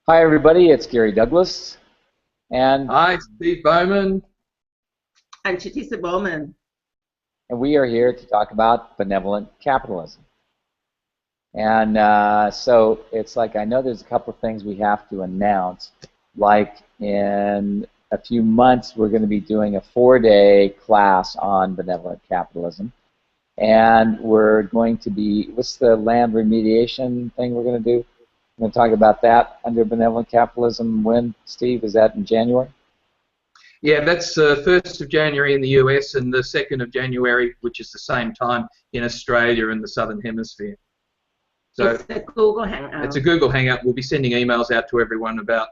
Hi, everybody. It's Gary Douglas, and Hi, Steve Bowman. And Chitisa Bowman. we are here to talk about benevolent capitalism. And so it's like I know there's a couple of things we have to announce. Like in a few months, we're going to be doing a 4-day class on benevolent capitalism. And we're going to be, what's the land remediation thing we're going to do? We're going to talk about that under benevolent capitalism. When, Steve? Is that in January? Yeah, that's 1st of January in the US and the 2nd of January, which is the same time in Australia and the Southern Hemisphere. So it's a Google Hangout. It's a Google Hangout. We'll be sending emails out to everyone about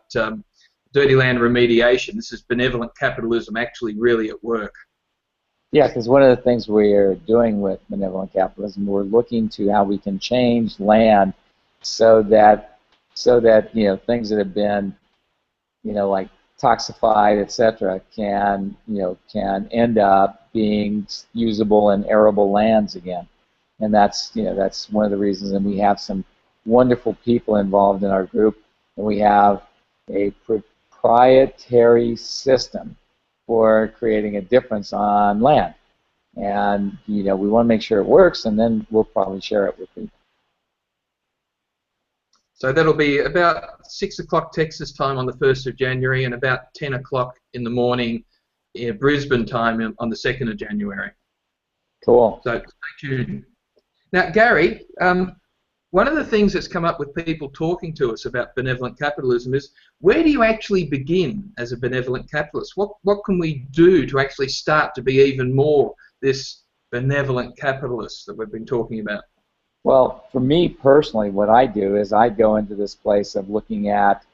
dirty land remediation. This is benevolent capitalism actually really at work. Yeah, because one of the things we're doing with benevolent capitalism, we're looking to how we can change land so that things that have been like toxified, etc., can end up being usable and arable lands again. And that's one of the reasons. And we have some wonderful people involved in our group, and we have a proprietary system for creating a difference on land. And we want to make sure it works, and then we'll probably share it with people. So that'll be about 6 o'clock Texas time on the 1st of January and about 10 o'clock in the morning in Brisbane time on the 2nd of January. Cool. So stay tuned. Now, Gary, one of the things that's come up with people talking to us about benevolent capitalism is, where do you actually begin as a benevolent capitalist? What can we do to actually start to be even more this benevolent capitalist that we've been talking about? Well, for me personally, what I do is I go into this place of looking at,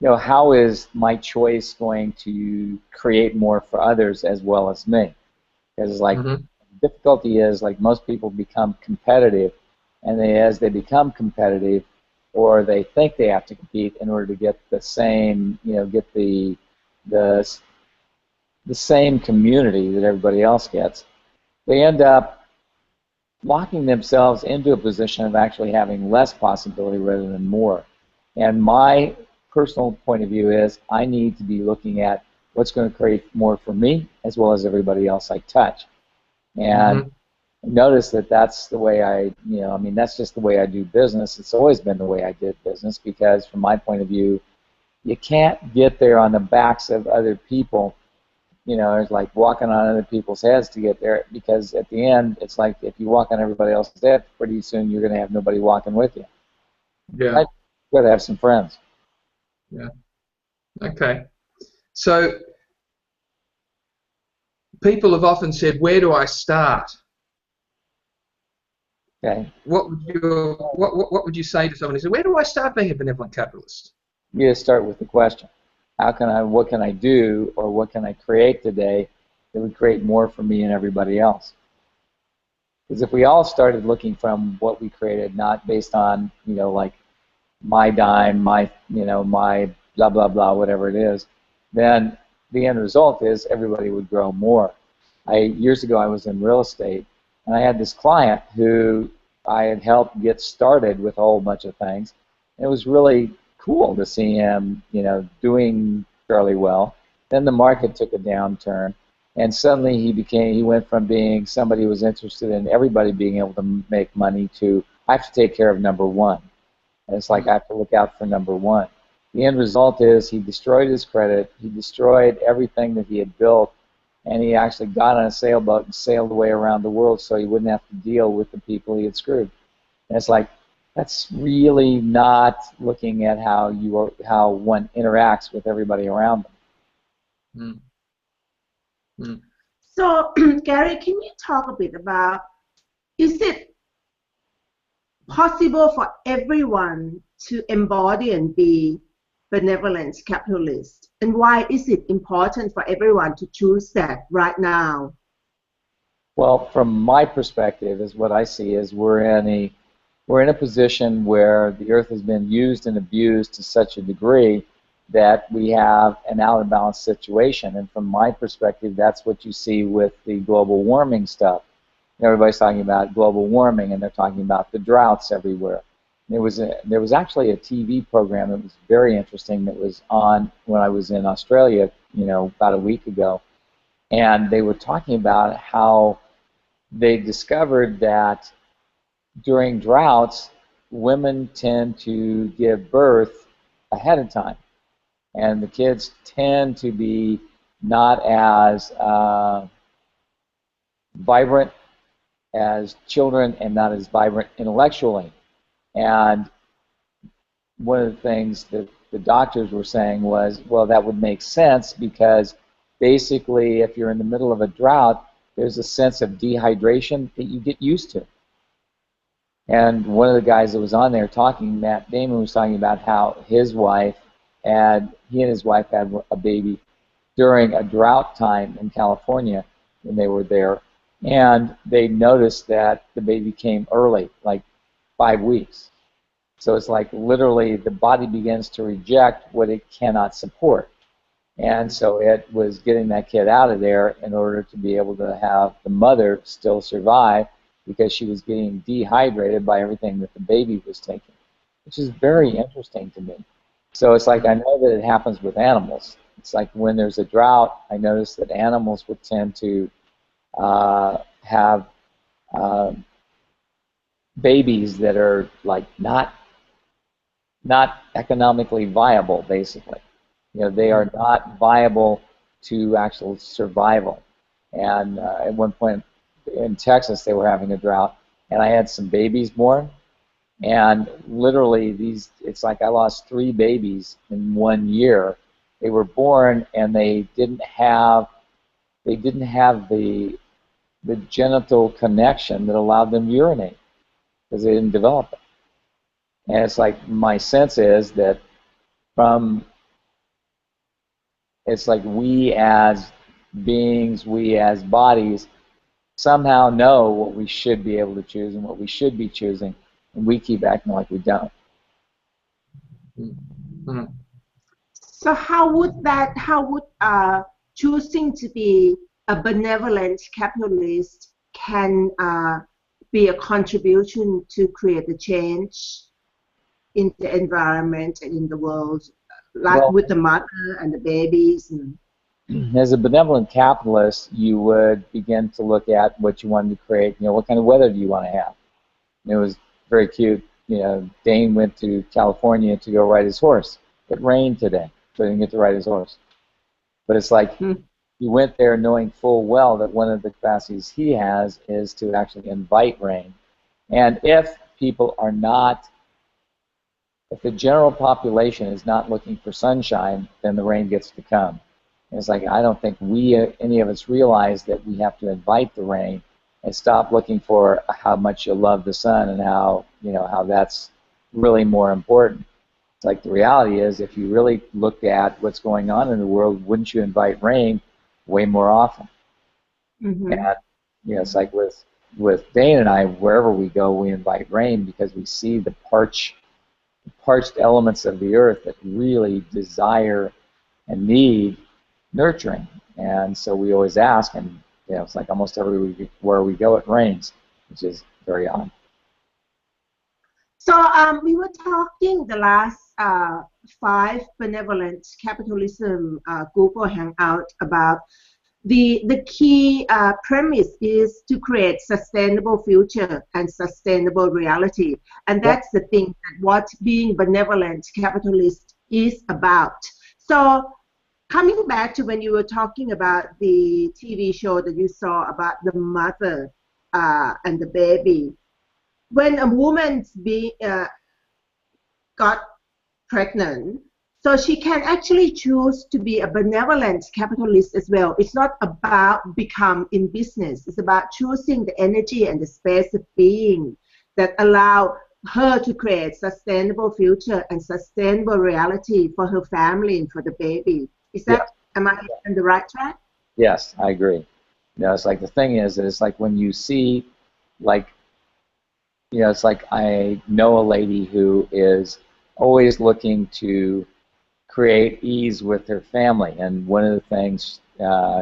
how is my choice going to create more for others as well as me? Because the difficulty is, like, most people become competitive, and as they become competitive, or they think they have to compete in order to get the same, get the same community that everybody else gets, they end up locking themselves into a position of actually having less possibility rather than more. And my personal point of view is I need to be looking at what's going to create more for me as well as everybody else I touch. And notice that that's the way that's just the way I do business. It's always been the way I did business, because from my point of view, you can't get there on the backs of other people. It's like walking on other people's heads to get there, because at the end, it's like if you walk on everybody else's head, pretty soon you're going to have nobody walking with you. Yeah. I'd rather have some friends. Yeah. Okay. So people have often said, where do I start? Okay. What would you say to someone who said, where do I start being a benevolent capitalist? You just start with the question. What can I do, or what can I create today that would create more for me and everybody else? Because if we all started looking from what we created, not based on, like my dime, my blah, blah, blah, whatever it is, then the end result is everybody would grow more. Years ago, I was in real estate, and I had this client who I had helped get started with a whole bunch of things. And it was really cool to see him, doing fairly well. Then the market took a downturn, and suddenly he went from being somebody who was interested in everybody being able to make money to, I have to take care of number one. And it's like I have to look out for number one. The end result is he destroyed his credit, he destroyed everything that he had built, and he actually got on a sailboat and sailed away around the world so he wouldn't have to deal with the people he had screwed. And it's like, that's really not looking at how one interacts with everybody around them. So, Gary, can you talk a bit about, is it possible for everyone to embody and be benevolent capitalist? And why is it important for everyone to choose that right now? Well, from my perspective, is what I see is we're in a position where the earth has been used and abused to such a degree that we have an out of balance situation. And from my perspective, that's what you see with the global warming stuff. Everybody's talking about global warming, and they're talking about the droughts everywhere. There was actually a TV program that was very interesting that was on when I was in Australia, about a week ago, and they were talking about how they discovered that during droughts, women tend to give birth ahead of time, and the kids tend to be not as vibrant as children and not as vibrant intellectually. And one of the things that the doctors were saying was, well, that would make sense because basically if you're in the middle of a drought, there's a sense of dehydration that you get used to. And one of the guys that was on there talking, Matt Damon, was talking about how he and his wife had a baby during a drought time in California when they were there, and they noticed that the baby came early, like 5 weeks. So it's like literally the body begins to reject what it cannot support. And so it was getting that kid out of there in order to be able to have the mother still survive because she was getting dehydrated by everything that the baby was taking, which is very interesting to me. So it's like I know that it happens with animals. It's like when there's a drought, I notice that animals would tend to have babies that are like not economically viable, basically. They are not viable to actual survival. And at one point in Texas, they were having a drought, and I had some babies born, and literally it's like I lost 3 babies in 1 year. They were born, and they didn't have the genital connection that allowed them to urinate because they didn't develop it. And it's like my sense is that it's like we as beings, we as bodies, somehow know what we should be able to choose and what we should be choosing, and we keep acting like we don't. Mm-hmm. So how would choosing to be a benevolent capitalist can be a contribution to create a change in the environment and in the world, like with the mother and the babies? As a benevolent capitalist, you would begin to look at what you wanted to create. What kind of weather do you want to have? It was very cute. Dane went to California to go ride his horse. It rained today, so he didn't get to ride his horse. But it's like he went there knowing full well that one of the capacities he has is to actually invite rain. And if people are not, if the general population is not looking for sunshine, then the rain gets to come. And it's like I don't think any of us realize that we have to invite the rain and stop looking for how much you love the sun and how that's really more important. It's like the reality is, if you really looked at what's going on in the world, wouldn't you invite rain way more often? Mm-hmm. And it's like with Dane and I, wherever we go, we invite rain because we see the parched elements of the earth that really desire and need nurturing. And so we always ask, and it's like almost everywhere we go, it rains, which is very odd. So we were talking the last 5 Benevolent Capitalism Google Hangout about the key premise is to create sustainable future and sustainable reality. And that's the thing, that what being benevolent capitalist is about. So coming back to when you were talking about the TV show that you saw about the mother and the baby, when a woman got pregnant, so she can actually choose to be a benevolent capitalist as well. It's not about become in business. It's about choosing the energy and the space of being that allow her to create sustainable future and sustainable reality for her family and for the baby. Is that, am I on the right track? Yes, I agree. It's like the thing is, it's like when you see, like, it's like I know a lady who is always looking to create ease with her family, and one of the things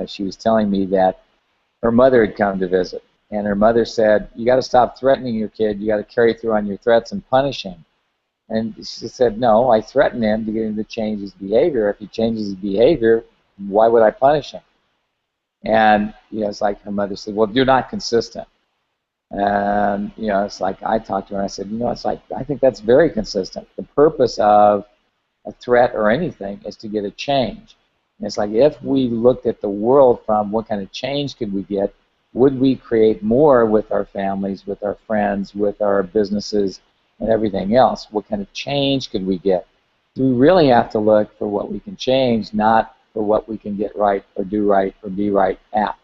she was telling me that her mother had come to visit, and her mother said, you got to stop threatening your kid, you got to carry through on your threats and punish him. And she said, no, I threaten him to get him to change his behavior. If he changes his behavior, why would I punish him? And, it's like her mother said, well, you're not consistent. And, it's like I talked to her and I said, it's like, I think that's very consistent. The purpose of a threat or anything is to get a change. And it's like, if we looked at the world from what kind of change could we get, would we create more with our families, with our friends, with our businesses, and everything else? What kind of change could we get? We really have to look for what we can change, not for what we can get right or do right or be right at.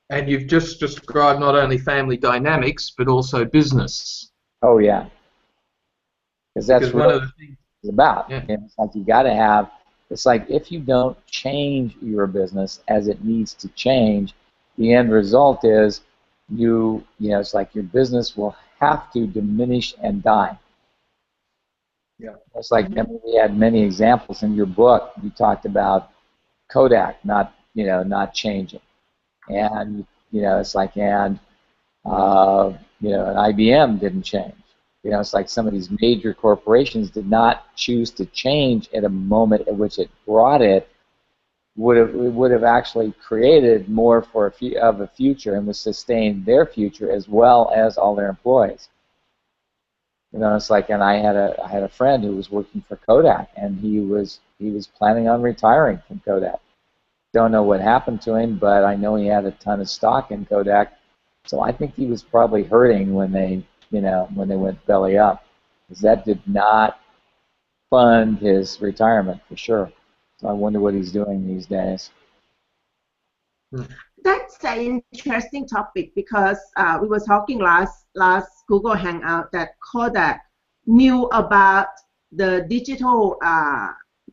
And you've just described not only family dynamics, but also business. Oh, yeah. Because that's one of the things it's about. Yeah. It's like you got to have, it's like if you don't change your business as it needs to change, the end result is it's like your business will have to diminish and die. Yeah. It's like, we had many examples in your book. You talked about Kodak not changing. And, it's like, and IBM didn't change. It's like some of these major corporations did not choose to change at a moment at which it brought it, would have actually created more for a future and would sustain their future as well as all their employees. It's like, and I had a friend who was working for Kodak, and he was planning on retiring from Kodak. Don't know what happened to him, but I know he had a ton of stock in Kodak, so I think he was probably hurting when they went belly up, because that did not fund his retirement for sure. So I wonder what he's doing these days. That's an interesting topic, because we were talking last Google Hangout that Kodak knew about the digital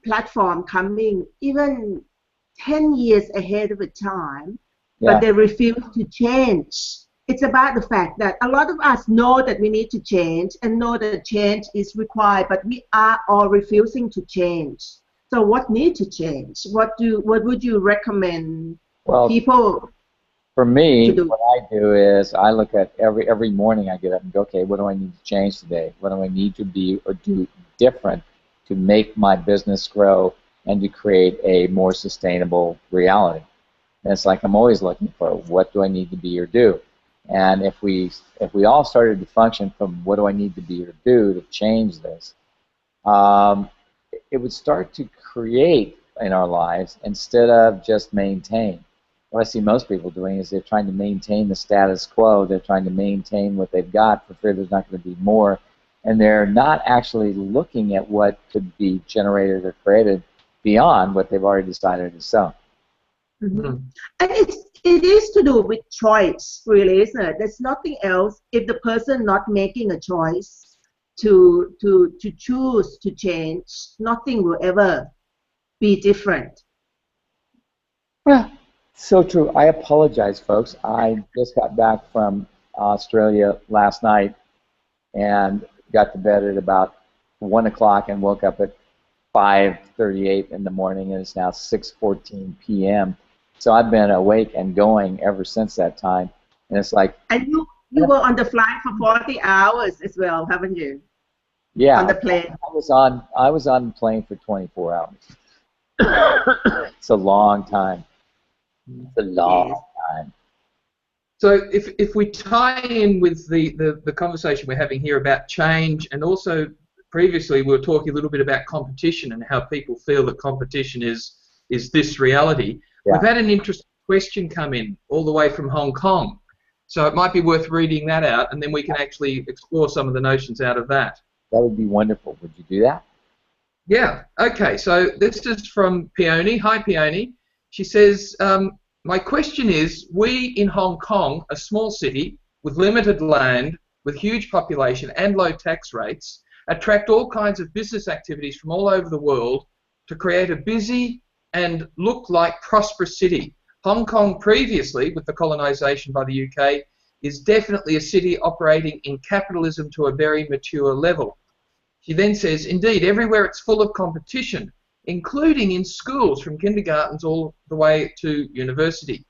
platform coming even 10 years ahead of the time, but they refused to change. It's about the fact that a lot of us know that we need to change and know that change is required, but we are all refusing to change. So what needs to change? What would you recommend people? For me, what I do is I look at every morning I get up and go, okay, what do I need to change today? What do I need to be or do different to make my business grow and to create a more sustainable reality? And it's like I'm always looking for what do I need to be or do. And if we all started to function from what do I need to be or do to change this, it would start to create in our lives instead of just maintain. What I see most people doing is they're trying to maintain the status quo. They're trying to maintain what they've got for fear there's not going to be more. And they're not actually looking at what could be generated or created beyond what they've already decided is so. Mm-hmm. And it is to do with choice, really, isn't it? There's nothing else. If the person not making a choice to choose to change, nothing will ever be different. Yeah, so true. I apologize, folks. I just got back from Australia last night and got to bed at about 1 o'clock and woke up at 5:38 in the morning, and it's now 6:14 p.m. So I've been awake and going ever since that time, and it's like. And you were on the flight for 40 hours as well, haven't you? Yeah. On the plane. I was on the plane for 24 hours. It's a long time. It's a long time. So if we tie in with the conversation we're having here about change, and also previously we were talking a little bit about competition and how people feel that competition is this reality. Yeah. We've had an interesting question come in all the way from Hong Kong. So it might be worth reading that out, and then we can actually explore some of the notions out of that. That would be wonderful. Would you do that? Yeah. Okay. So this is from Peony. Hi, Peony. She says, my question is, we in Hong Kong, a small city with limited land, with huge population and low tax rates, attract all kinds of business activities from all over the world to create a busy and look like prosperous city. Hong Kong previously, with the colonization by the UK, is definitely a city operating in capitalism to a very mature level. She then says, indeed, everywhere it's full of competition, including in schools from kindergartens all the way to university.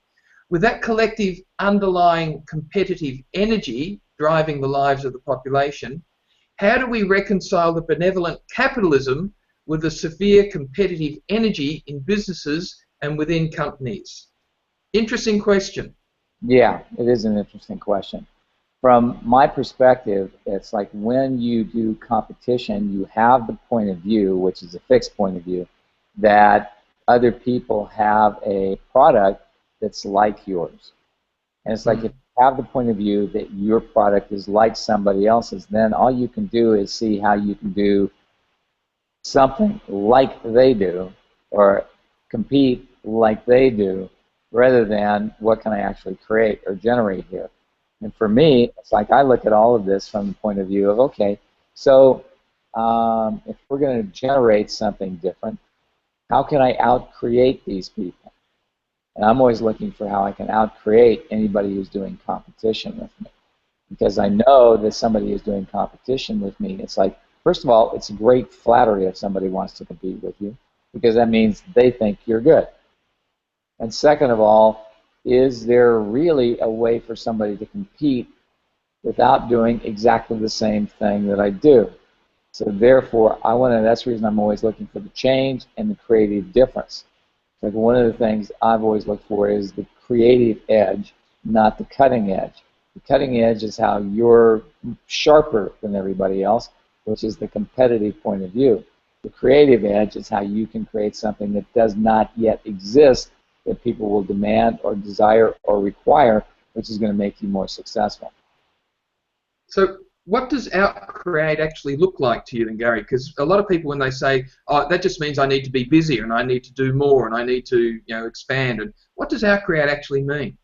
With that collective underlying competitive energy driving the lives of the population, how do we reconcile the benevolent capitalism with the severe competitive energy in businesses and within companies? Interesting question. Yeah, it is an interesting question. From my perspective, it's like when you do competition, you have the point of view, which is a fixed point of view, that other people have a product that's like yours. And it's like if you have the point of view that your product is like somebody else's, then all you can do is see how you can do something like they do or compete like they do rather than what can I actually create or generate here. And for me, it's like I look at all of this from the point of view of, okay, so if we're going to generate something different, how can I out-create these people? And I'm always looking for how I can out-create anybody who's doing competition with me. Because I know that somebody is doing competition with me. It's like, first of all, it's great flattery if somebody wants to compete with you, because that means they think you're good. And second of all, is there really a way for somebody to compete without doing exactly the same thing that I do? So therefore, that's the reason I'm always looking for the change and the creative difference. Like one of the things I've always looked for is the creative edge, not the cutting edge. The cutting edge is how you're sharper than everybody else, which is the competitive point of view. The creative edge is how you can create something that does not yet exist that people will demand or desire or require, which is going to make you more successful. So what does Outcreate actually look like to you then, Gary? Because a lot of people, when they say, oh, that just means I need to be busier and I need to do more and I need to expand. And what does Outcreate actually mean?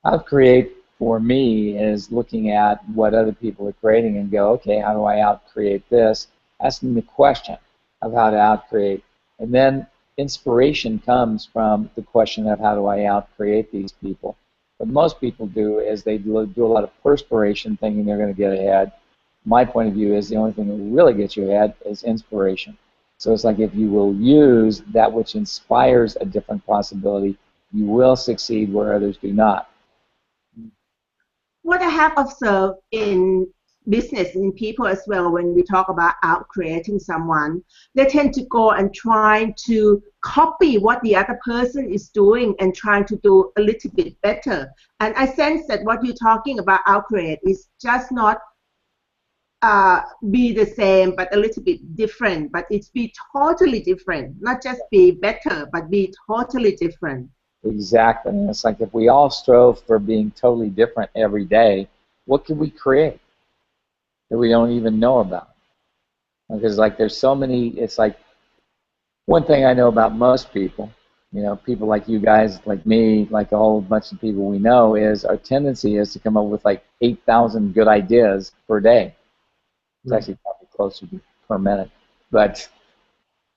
Outcreate, for me, is looking at what other people are creating and go, okay, how do I outcreate this? Asking the question of how to outcreate. And then inspiration comes from the question of how do I outcreate these people. What most people do is they do a lot of perspiration thinking they're going to get ahead. My point of view is the only thing that really gets you ahead is inspiration. So it's like if you will use that which inspires a different possibility, you will succeed where others do not. What I have observed in business, in people as well, when we talk about out-creating someone, they tend to go and try to copy what the other person is doing and trying to do a little bit better. And I sense that what you're talking about out-create is just not be the same, but a little bit different, but it's be totally different, not just be better, but be totally different. Exactly. And it's like if we all strove for being totally different every day, what can we create that we don't even know about? Because like there's so many, it's like one thing I know about most people, people like you guys, like me, like a whole bunch of people we know, is our tendency is to come up with like 8,000 good ideas per day. It's actually probably closer to per minute. But,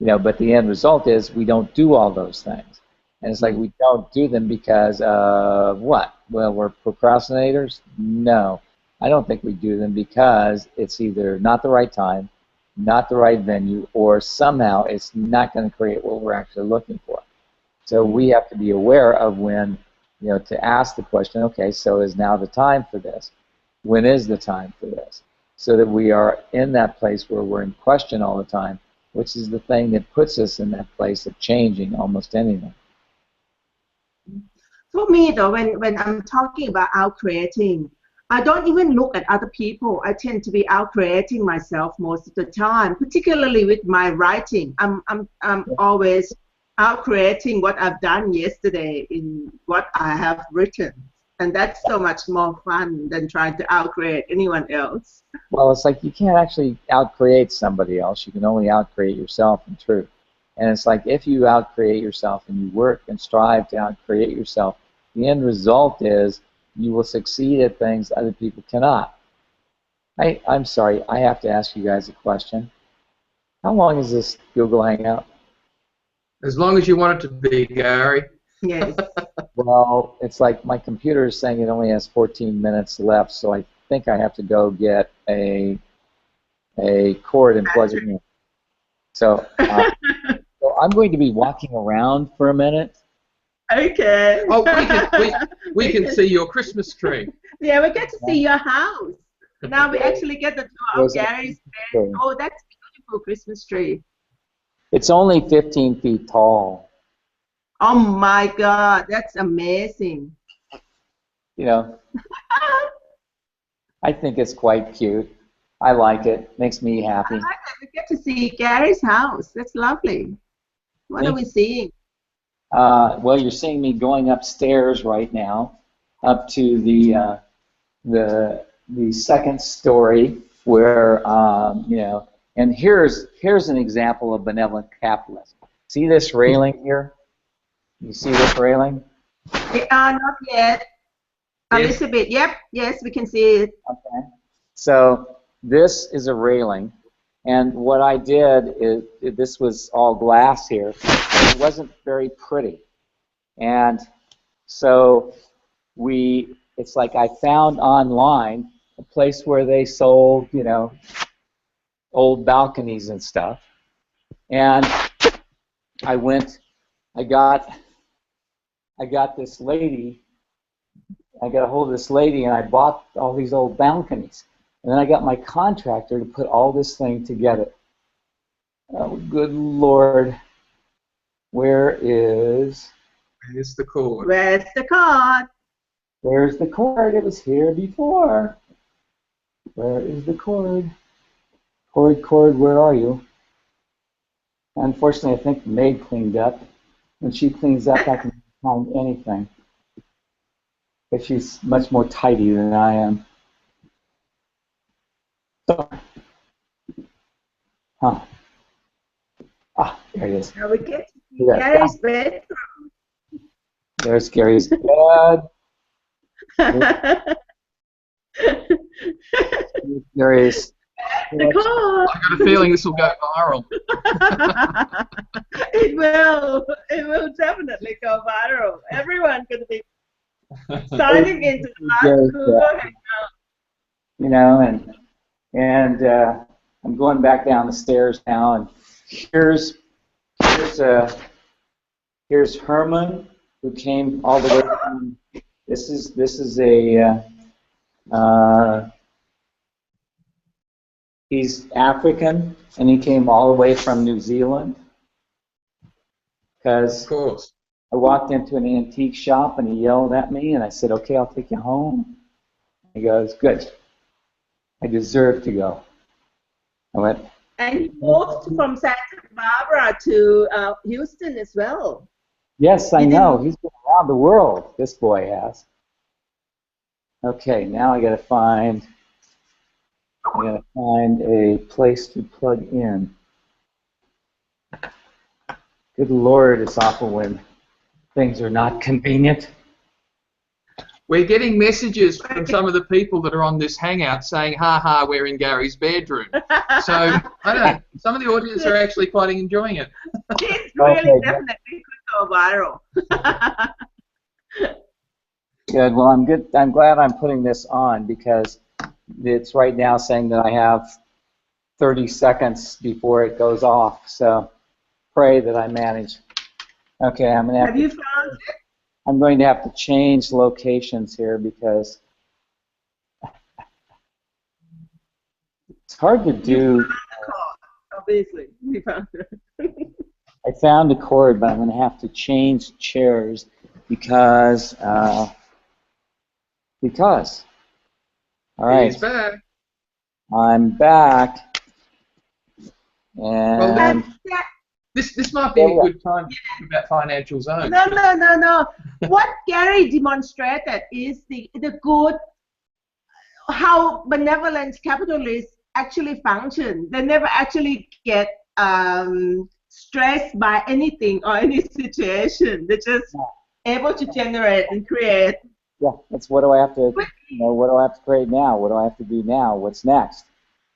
but the end result is we don't do all those things. And it's like we don't do them because of what? Well, we're procrastinators? No. I don't think we do them because it's either not the right time, not the right venue, or somehow it's not going to create what we're actually looking for. So we have to be aware of when, to ask the question, okay, so is now the time for this? When is the time for this? So that we are in that place where we're in question all the time, which is the thing that puts us in that place of changing almost anything. For me, though, when I'm talking about out-creating, I don't even look at other people. I tend to be out-creating myself most of the time, particularly with my writing. I'm always out-creating what I've done yesterday in what I have written. And that's so much more fun than trying to out-create anyone else. Well, it's like you can't actually out-create somebody else. You can only out-create yourself in truth. And it's like if you out-create yourself and you work and strive to out-create yourself, the end result is you will succeed at things other people cannot. I'm sorry, I have to ask you guys a question. How long is this Google Hangout? As long as you want it to be, Gary. Yes. Well, it's like my computer is saying it only has 14 minutes left, so I think I have to go get a cord and plug it in. So, so I'm going to be walking around for a minute. Okay. Oh, we can see your Christmas tree. Yeah, we get to see your house. Now we actually get the tour of There's a Gary's bed. tree. Oh, that's a beautiful Christmas tree. It's only 15 feet tall. Oh my God, that's amazing. You know, I think it's quite cute. I like it. Makes me I happy. like that we get to see Gary's house. That's lovely. What are we seeing? Well, you're seeing me going upstairs right now, up to the second story, where you know. And here's an example of benevolent capitalism. See this railing here? You see this railing? Not yet. A Yes. little bit. Yep. Yes, we can see it. Okay. So this is a railing, and what I did is this was all glass here. It wasn't very pretty, and so it's like I found online a place where they sold, you know, old balconies and stuff, and I went, I got this lady. I got a hold of this lady, and I bought all these old balconies. And then I got my contractor to put all this thing together. Oh, good Lord. Where's the cord? Where's the card? Where's the cord? It was here before. Where is the cord? Cord, where are you? Unfortunately, I think the maid cleaned up. When she cleans up, I can find anything. But she's much more tidy than I am. So, huh. Ah, there it is. Now we get to see Yeah. Gary's bed. There's Gary's bed. Gary's. The card. I got a feeling this will go viral. It will. It will definitely go viral. Everyone's going to be signing into the last Google Hangout. You know, and I'm going back down the stairs now, and here's Herman, who came all the way from. This is a he's African, and he came all the way from New Zealand because Of course. I walked into an antique shop and he yelled at me, and I said, "Okay, I'll take you home." He goes, "Good. I deserve to go." I went, And he moved from Santa Barbara to Houston as well. "Yes, I know. He's been around the world. This boy has." Okay, now I gotta find a place to plug in. Good Lord, it's awful when things are not convenient. We're getting messages from some of the people that are on this hangout saying, "Ha ha, we're in Gary's bedroom." So, I don't know, some of the audience are actually quite enjoying it. It's really Okay, definitely could go viral. Good. Well, I'm good. I'm glad I'm putting this on because it's right now saying that I have 30 seconds before it goes off. So pray that I manage. Okay, I'm gonna Have you found it? I'm going to have to change locations here because it's hard to do. Obviously, we found it. I found a cord, but I'm going to have to change chairs because. All right. He's back. I'm back. Well, And This might be a good time to talk about financial zones. No. What Gary demonstrated is the good, how benevolent capitalists actually function. They never actually get stressed by anything or any situation. They're just able to generate and create. yeah, it's what do I have to, what do I have to create now? What do I have to do now? What's next?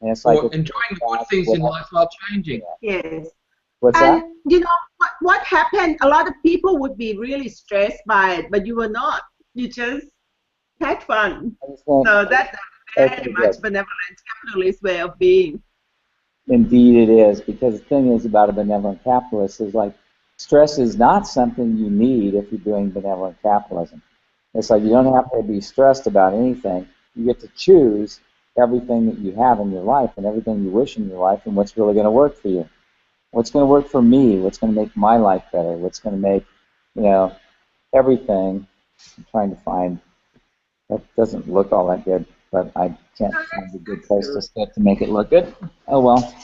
And it's like Or enjoying the good things in life while changing. Yes. What's And that? you know what happened? A lot of people would be really stressed by it, but you were not. You just had fun. So that's a very much benevolent capitalist way of being. Indeed, it is, because the thing is about a benevolent capitalist is like stress is not something you need if you're doing benevolent capitalism. It's like you don't have to be stressed about anything. You get to choose everything that you have in your life and everything you wish in your life and what's really going to work for you. What's going to work for me? What's going to make my life better? What's going to make, everything. I'm trying to find, that doesn't look all that good, but I can't find a good place to sit to make it look good. Oh well.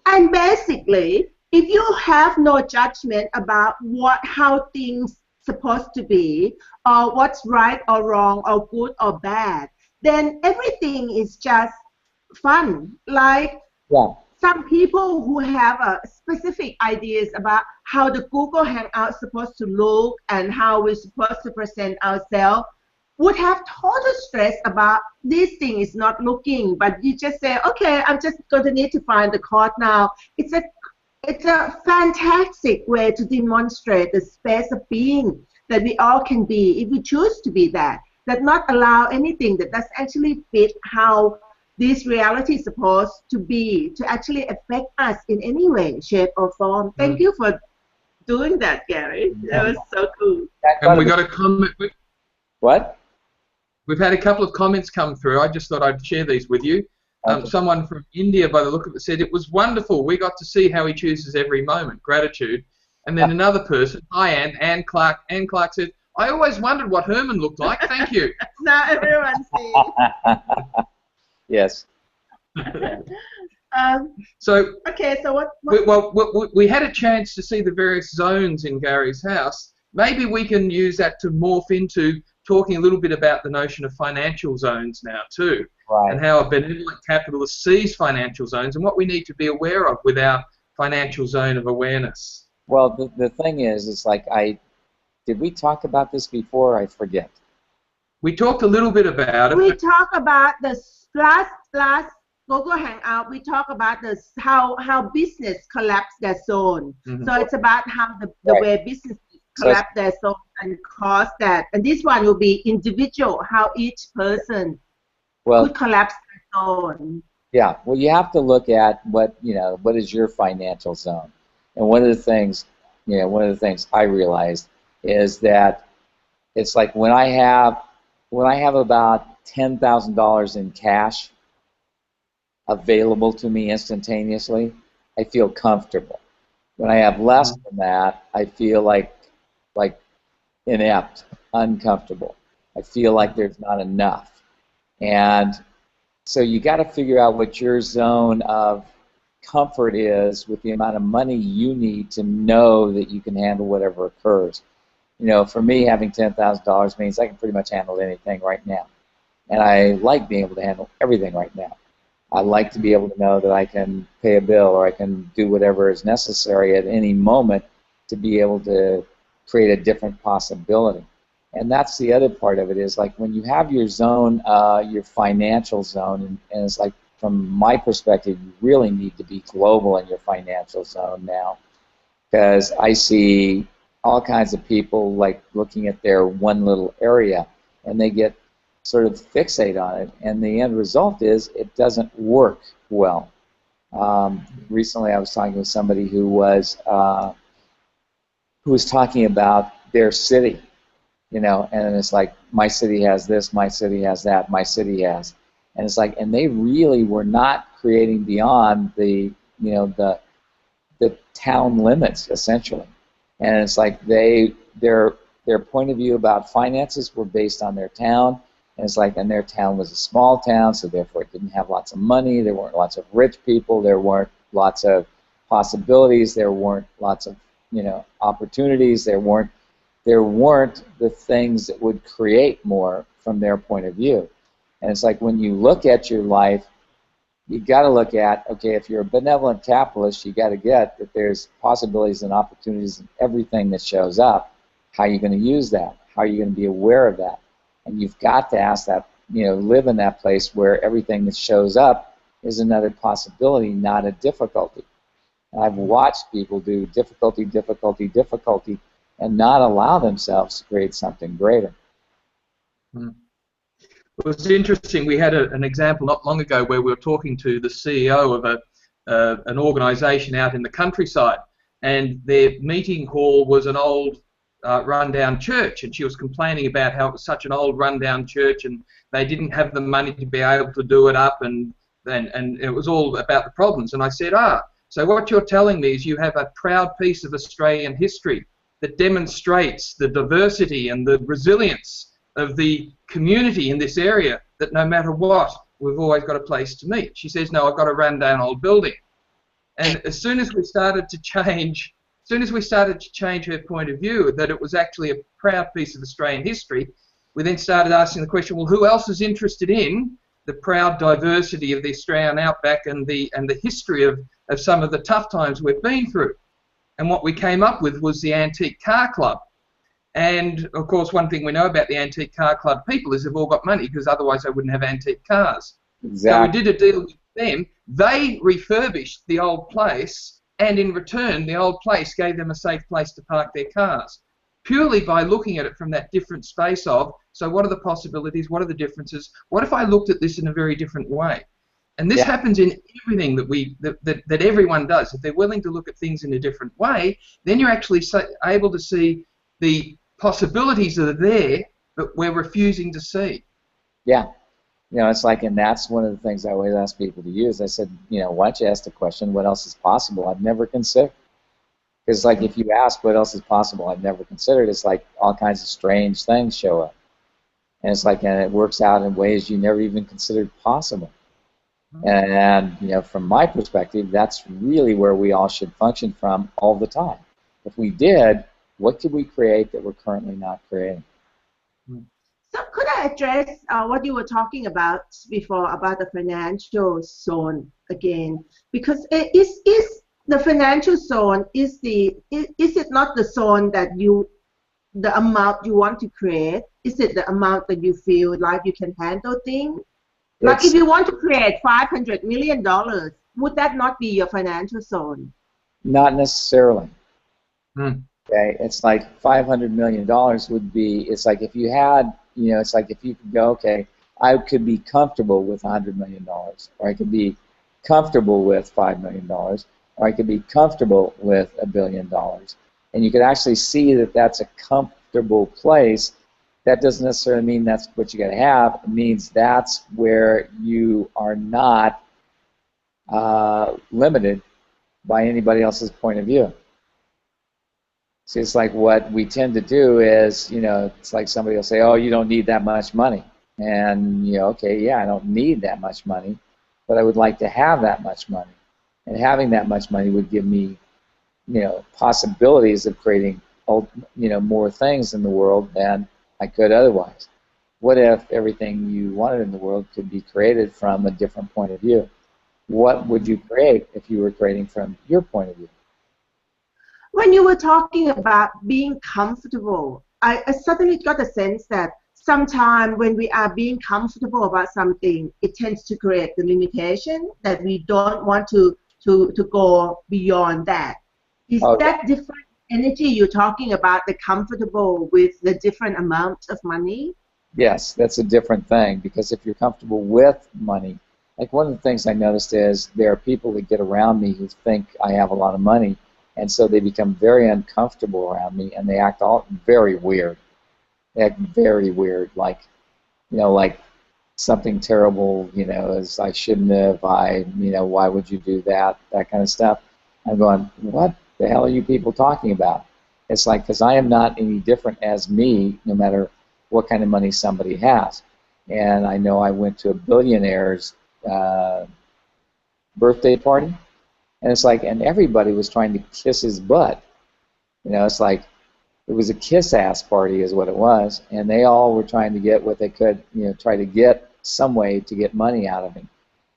And basically, if you have no judgment about how things supposed to be, or what's right or wrong, or good or bad, then everything is just fun. Like Yeah. some people who have specific ideas about how the Google Hangout is supposed to look and how we're supposed to present ourselves would have total stress about this thing is not looking, but you just say, okay, I'm just going to need to find the chord now. It's a fantastic way to demonstrate the space of being that we all can be if we choose to be that not allow anything that does actually fit how this reality is supposed to be to actually affect us in any way, shape, or form. Thank you for doing that, Gary. That was so cool. And we got a comment. What? We've had a couple of comments come through. I just thought I'd share these with you. Okay. Someone from India, by the look of it, said it was wonderful. We got to see how he chooses every moment. Gratitude. And then another person, hi Anne Clark. Anne Clark said, I always wondered what Herman looked like. Thank you. Now everyone sees. Yes. So okay, so what we had a chance to see the various zones in Gary's house. Maybe we can use that to morph into talking a little bit about the notion of financial zones now too, right. And how a benevolent capitalist sees financial zones and what we need to be aware of with our financial zone of awareness. Well, the thing is, it's like did we talk about this before? I forget. We talked a little bit about it. We talk about the last Google Hangout. We talk about how business collapse their zone. Mm-hmm. So it's about how the way business collapse their zone and cause that. And this one will be individual, how each person could collapse their zone. Yeah. Well, you have to look at what is your financial zone. And one of the things I realized is that it's like when I have about $10,000 in cash available to me instantaneously, I feel comfortable. When I have less than that, I feel like inept, uncomfortable. I feel like there's not enough. And so you got to figure out what your zone of comfort is with the amount of money you need to know that you can handle whatever occurs. For me, having $10,000 means I can pretty much handle anything right now. And I like being able to handle everything right now. I like to be able to know that I can pay a bill or I can do whatever is necessary at any moment to be able to create a different possibility. And that's the other part of it is like when you have your zone, your financial zone, and it's like from my perspective, you really need to be global in your financial zone now, because I see all kinds of people like looking at their one little area and they get sort of fixate on it, and the end result is it doesn't work well. Recently I was talking with somebody who was talking about their city, and it's like, my city has this, my city has that, my city has, and it's like, and they really were not creating beyond the town limits essentially, and it's like their point of view about finances were based on their town, and it's like, and their town was a small town, so therefore it didn't have lots of money, there weren't lots of rich people, there weren't lots of possibilities, there weren't lots of opportunities, there weren't the things that would create more from their point of view. And it's like when you look at your life, you got to look at, okay, if you're a benevolent capitalist, you got to get that there's possibilities and opportunities in everything that shows up. How are you going to use that? How are you going to be aware of that? And you've got to ask that, live in that place where everything that shows up is another possibility, not a difficulty. And I've watched people do difficulty, difficulty, difficulty, and not allow themselves to create something greater. It was interesting. We had an example not long ago where we were talking to the CEO of an organisation out in the countryside, and their meeting hall was an old rundown church, and she was complaining about how it was such an old rundown church and they didn't have the money to be able to do it up, and it was all about the problems. And I said, so what you're telling me is you have a proud piece of Australian history that demonstrates the diversity and the resilience of the community in this area, that no matter what, we've always got a place to meet. She says, no, I've got a rundown old building. And as soon as we started to change her point of view, that it was actually a proud piece of Australian history, we then started asking the question, well, who else is interested in the proud diversity of the Australian outback and the history of some of the tough times we've been through? And what we came up with was the Antique Car Club. And of course, one thing we know about the Antique Car Club people is they've all got money, because otherwise they wouldn't have antique cars. Exactly. So we did a deal with them. They refurbished the old place, and in return, the old place gave them a safe place to park their cars, purely by looking at it from that different space of, so what are the possibilities, what are the differences, what if I looked at this in a very different way? And this happens in everything that everyone does. If they're willing to look at things in a different way, then you're actually able to see the possibilities that are there that we're refusing to see. Yeah. You know, it's like, and that's one of the things I always ask people to use. I said, you know, why don't you ask the question, what else is possible I've never considered? Because, like, if you ask what else is possible I've never considered, it's like all kinds of strange things show up. And it's like, and it works out in ways you never even considered possible. And, you know, from my perspective, that's really where we all should function from all the time. If we did, what could we create that we're currently not creating? So could I address what you were talking about before about the financial zone again? Because is the financial zone, is it not the zone that the amount you want to create? Is it the amount that you feel like you can handle things? Like if you want to create $500 million, would that not be your financial zone? Not necessarily. Okay, it's like $500 million would be, it's like if you had, you know, it's like if you could go, okay, I could be comfortable with $100 million, or I could be comfortable with $5 million, or I could be comfortable with $1 billion. And you could actually see that that's a comfortable place. That doesn't necessarily mean that's what you got to have. It means that's where you are not limited by anybody else's point of view. See, it's like what we tend to do is, you know, it's like somebody will say, oh, you don't need that much money. And, you know, okay, yeah, I don't need that much money, but I would like to have that much money. And having that much money would give me, you know, possibilities of creating, you know, more things in the world than I could otherwise. What if everything you wanted in the world could be created from a different point of view? What would you create if you were creating from your point of view? When you were talking about being comfortable, I suddenly got a sense that sometimes when we are being comfortable about something, it tends to create the limitation that we don't want to go beyond that. Is that different energy you're talking about, the comfortable with the different amounts of money? Yes, that's a different thing, because if you're comfortable with money, like one of the things I noticed is there are people that get around me who think I have a lot of money, and so they become very uncomfortable around me, and they act all very weird. They act very weird, like, you know, like something terrible, you know, as I shouldn't have, you know, why would you do that, that kind of stuff. I'm going, what the hell are you people talking about? It's like, because I am not any different as me, no matter what kind of money somebody has. And I know I went to a billionaire's birthday party, and it's like, and everybody was trying to kiss his butt. You know, it's like, it was a kiss-ass party is what it was, and they all were trying to get what they could, you know, try to get some way to get money out of him.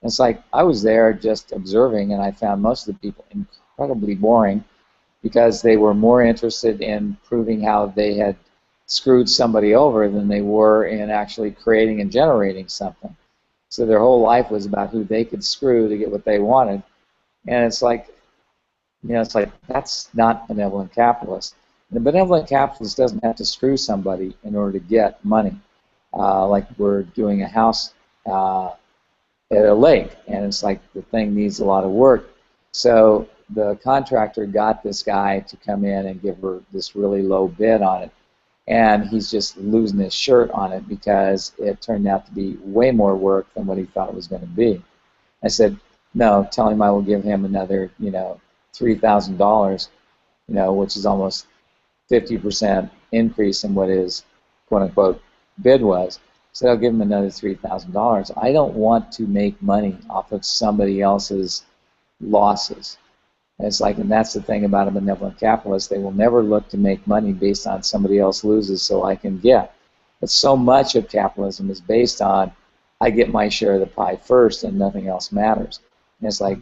And it's like, I was there just observing, and I found most of the people incredibly boring, because they were more interested in proving how they had screwed somebody over than they were in actually creating and generating something. So their whole life was about who they could screw to get what they wanted. And it's like, you know, it's like, that's not benevolent capitalist. The benevolent capitalist doesn't have to screw somebody in order to get money. Like we're doing a house at a lake, and it's like the thing needs a lot of work. So the contractor got this guy to come in and give her this really low bid on it, and he's just losing his shirt on it because it turned out to be way more work than what he thought it was going to be. I said, no, tell him I will give him another, $3,000, which is almost 50% increase in what his quote-unquote bid was. So I'll give him another $3,000. I don't want to make money off of somebody else's losses. And it's like, and that's the thing about a benevolent capitalist. They will never look to make money based on somebody else loses so I can get. But so much of capitalism is based on I get my share of the pie first and nothing else matters. And it's like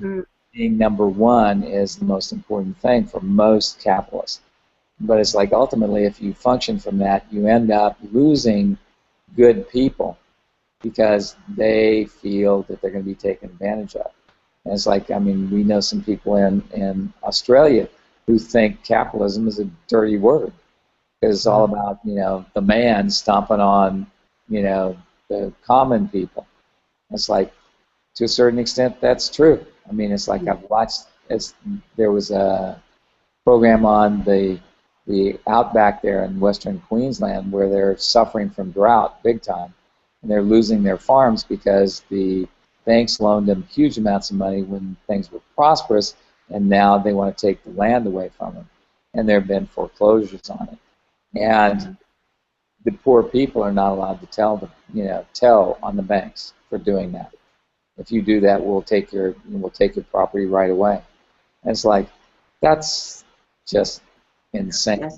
being number one is the most important thing for most capitalists. But it's like ultimately if you function from that, you end up losing good people because they feel that they're going to be taken advantage of. And it's like, I mean, we know some people in Australia who think capitalism is a dirty word because it's all about, the man stomping on, the common people. It's like, to a certain extent, that's true. I mean, it's like I've watched, there was a program on the outback there in western Queensland where they're suffering from drought big time, and they're losing their farms because the banks loaned them huge amounts of money when things were prosperous, and now they want to take the land away from them, and there have been foreclosures on it, and the poor people are not allowed to tell on the banks for doing that. If you do that, we'll take your property right away. And it's like, that's just insane.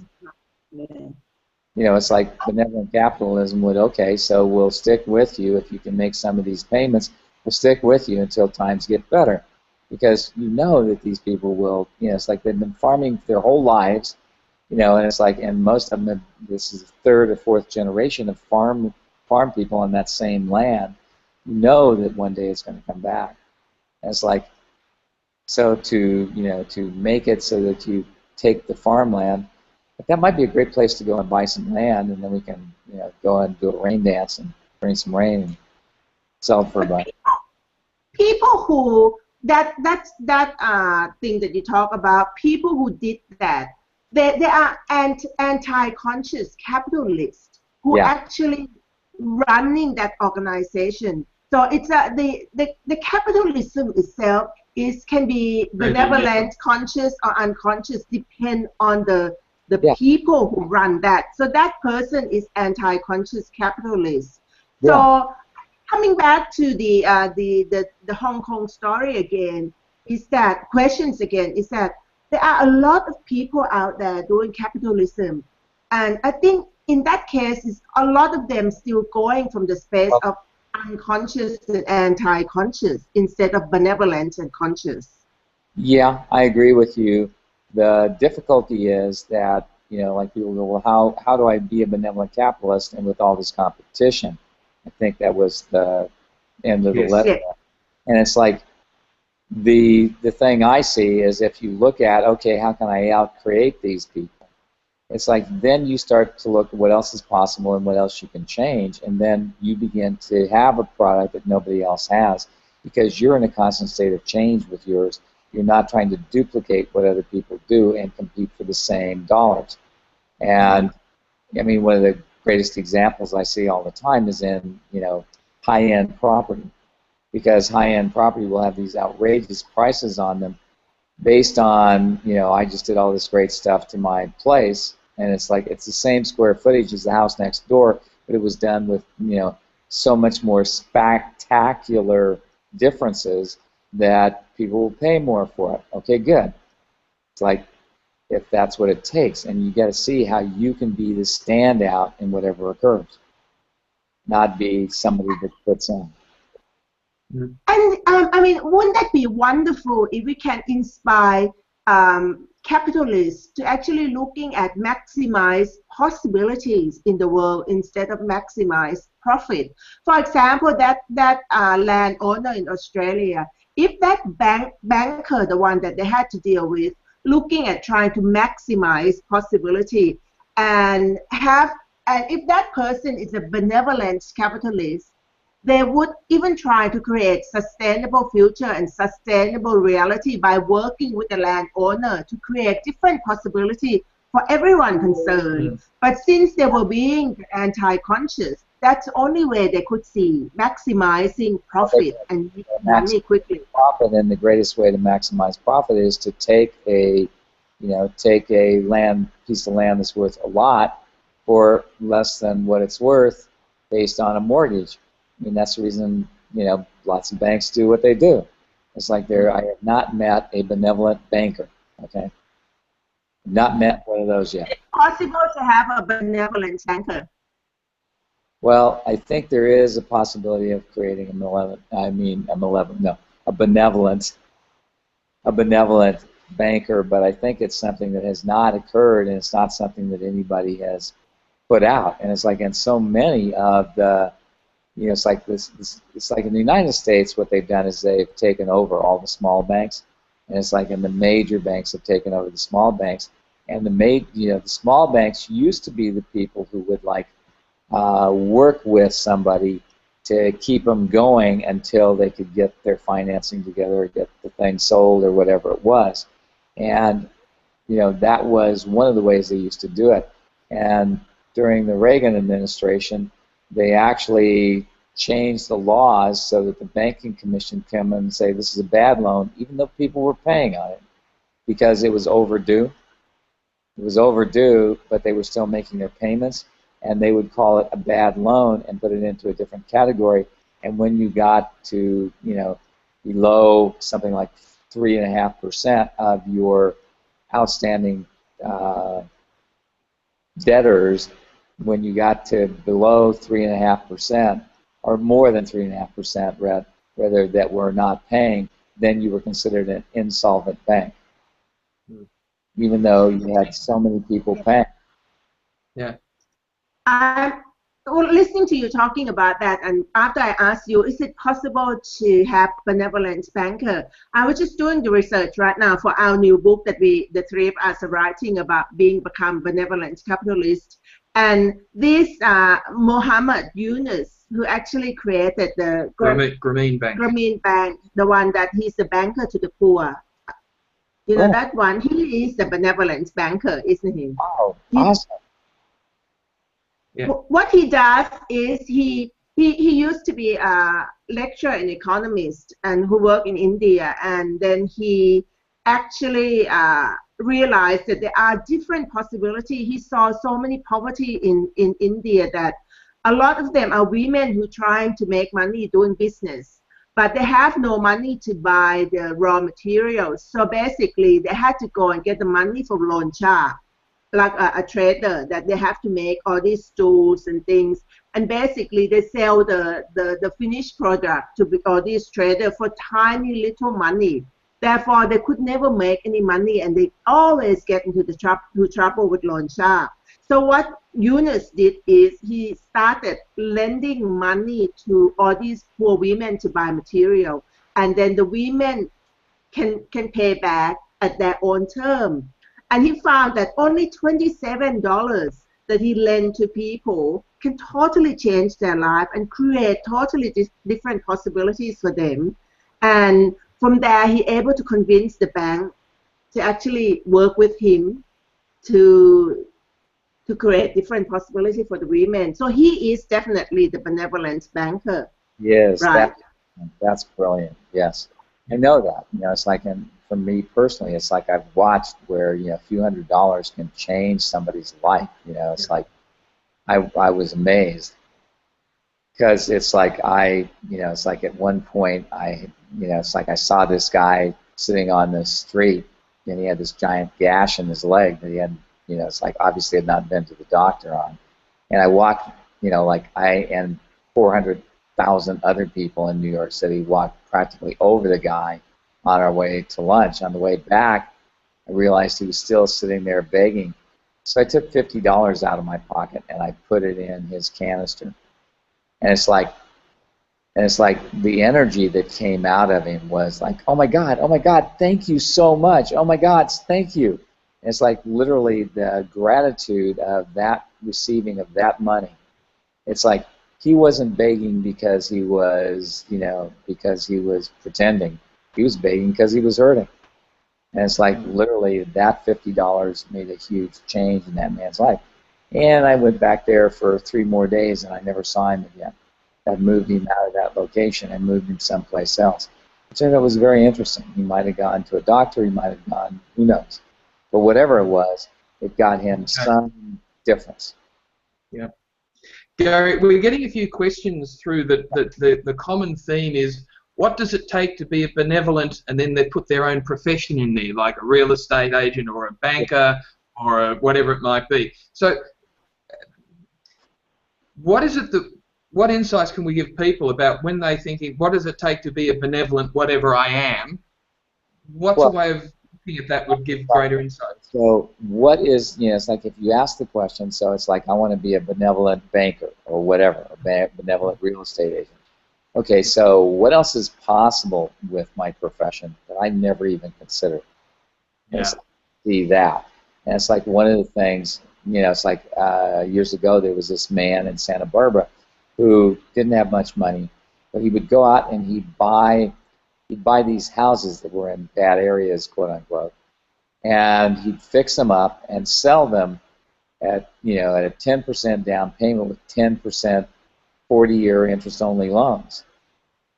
It's like benevolent capitalism would, okay, so we'll stick with you if you can make some of these payments. We'll stick with you until times get better, because you know that these people will, it's like they've been farming their whole lives, and it's like, and most of them, this is the third or fourth generation of farm people on that same land. You know that one day it's going to come back. And it's like, so to make it so that you take the farmland, that might be a great place to go and buy some land, and then we can go and do a rain dance and bring some rain and sell it for a buck. People who that thing that you talk about, people who did that, they are anti-conscious capitalists who actually running that organization. So it's the capitalism itself can be benevolent, conscious or unconscious, depend on the people who run that. So that person is anti-conscious capitalist. So coming back to the Hong Kong story again, is that there are a lot of people out there doing capitalism, and I think in that case, is a lot of them still going from the space of unconscious and anti-conscious instead of benevolent and conscious. Yeah, I agree with you. The difficulty is that, like people go, well, how do I be a benevolent capitalist and with all this competition? I think that was the end of the letter. And it's like, the thing I see is if you look at, okay, how can I outcreate these people? It's like then you start to look at what else is possible and what else you can change, and then you begin to have a product that nobody else has because you're in a constant state of change with yours. You're not trying to duplicate what other people do and compete for the same dollars. And I mean, one of the greatest examples I see all the time is in, high-end property, because high-end property will have these outrageous prices on them based on, I just did all this great stuff to my place, and it's like it's the same square footage as the house next door, but it was done with, so much more spectacular differences that people will pay more for it. Okay, good. It's like, if that's what it takes, and you got to see how you can be the standout in whatever occurs, not be somebody that puts on. And I mean, wouldn't that be wonderful if we can inspire capitalists to actually looking at maximize possibilities in the world instead of maximize profit? For example, that landowner in Australia, if that banker, the one that they had to deal with, looking at trying to maximize possibility, and if that person is a benevolent capitalist, they would even try to create sustainable future and sustainable reality by working with the landowner to create different possibility for everyone concerned. But since they were being anti-conscious, that's the only way they could see maximizing profit and making money quickly. Profit, and the greatest way to maximize profit is to take a, take a piece of land that's worth a lot for less than what it's worth based on a mortgage. I mean, that's the reason, lots of banks do what they do. It's like I have not met a benevolent banker, okay? Not met one of those yet. It's possible to have a benevolent banker. Well, I think there is a possibility of creating a benevolent banker, but I think it's something that has not occurred, and it's not something that anybody has put out. And it's like in so many of the, it's like it's like in the United States, what they've done is they've taken over all the small banks, and it's like in the major banks have taken over the small banks, and the small banks used to be the people who would work with somebody to keep them going until they could get their financing together or get the thing sold or whatever it was. And, that was one of the ways they used to do it. And during the Reagan administration, they actually changed the laws so that the banking commission come in and say this is a bad loan, even though people were paying on it, because it was overdue. It was overdue, but they were still making their payments, and they would call it a bad loan and put it into a different category. And when you got to, below something like 3.5% of your outstanding debtors, when you got to below 3.5% or more than 3.5%, rather, that were not paying, then you were considered an insolvent bank, even though you had so many people paying. Yeah. Well, listening to you talking about that, and after I asked you, is it possible to have benevolent banker? I was just doing the research right now for our new book that the three of us are writing about become benevolent capitalists. And this Mohammed Yunus, who actually created the Grameen Bank, the one that he's the banker to the poor. That one, he is the benevolent banker, isn't he? Wow, awesome. Yeah. What he does is he used to be a lecturer and economist and who worked in India, and then he actually realized that there are different possibilities. He saw so many poverty in India that a lot of them are women who trying to make money doing business, but they have no money to buy the raw materials. So basically, they had to go and get the money from loan shark, like a trader, that they have to make all these stools and things, and basically they sell the finished product to all these traders for tiny little money. Therefore, they could never make any money, and they always get into trouble with loan shark. So what Yunus did is he started lending money to all these poor women to buy material, and then the women can pay back at their own term. And he found that only $27 that he lent to people can totally change their life and create totally different possibilities for them. And from there, he able to convince the bank to actually work with him to create different possibilities for the women. So he is definitely the benevolent banker. Yes, right? That's brilliant. Yes, I know that. It's like, for me personally, it's like I've watched where a few $100s can change somebody's life. It's like I was amazed, because it's like it's like at one point it's like I saw this guy sitting on the street, and he had this giant gash in his leg that he had, it's like obviously had not been to the doctor on, and I walked, like I and 400,000 other people in New York City walked practically over the guy on our way to lunch. On the way back, I realized he was still sitting there begging. So I took $50 out of my pocket and I put it in his canister. And it's like the energy that came out of him was like, oh my God, thank you so much. Oh my God, thank you. And it's like literally the gratitude of that receiving of that money. It's like he wasn't begging because he was, because he was pretending. He was begging because he was hurting. And it's like literally that $50 made a huge change in that man's life. And I went back there for 3 more days, and I never saw him again. I moved him out of that location and moved him someplace else. Which I thought was very interesting. He might have gone to a doctor, he might have gone, who knows. But whatever it was, it got him some difference. Yeah. Gary, we're getting a few questions through. The common theme is, what does it take to be a benevolent, and then they put their own profession in there, like a real estate agent or a banker or whatever it might be. So what insights can we give people about when they're thinking, what does it take to be a benevolent whatever I am? What's a way of looking at that would give greater insights? So what is, it's like if you ask the question, so it's like I want to be a benevolent banker or whatever, a benevolent real estate agent. Okay, so what else is possible with my profession that I never even considered? Yeah. It's like, see that. And it's like one of the things, it's like years ago there was this man in Santa Barbara who didn't have much money, but he would go out and he'd buy these houses that were in bad areas, quote unquote, and he'd fix them up and sell them at at a 10% down payment with 10% 40-year interest-only loans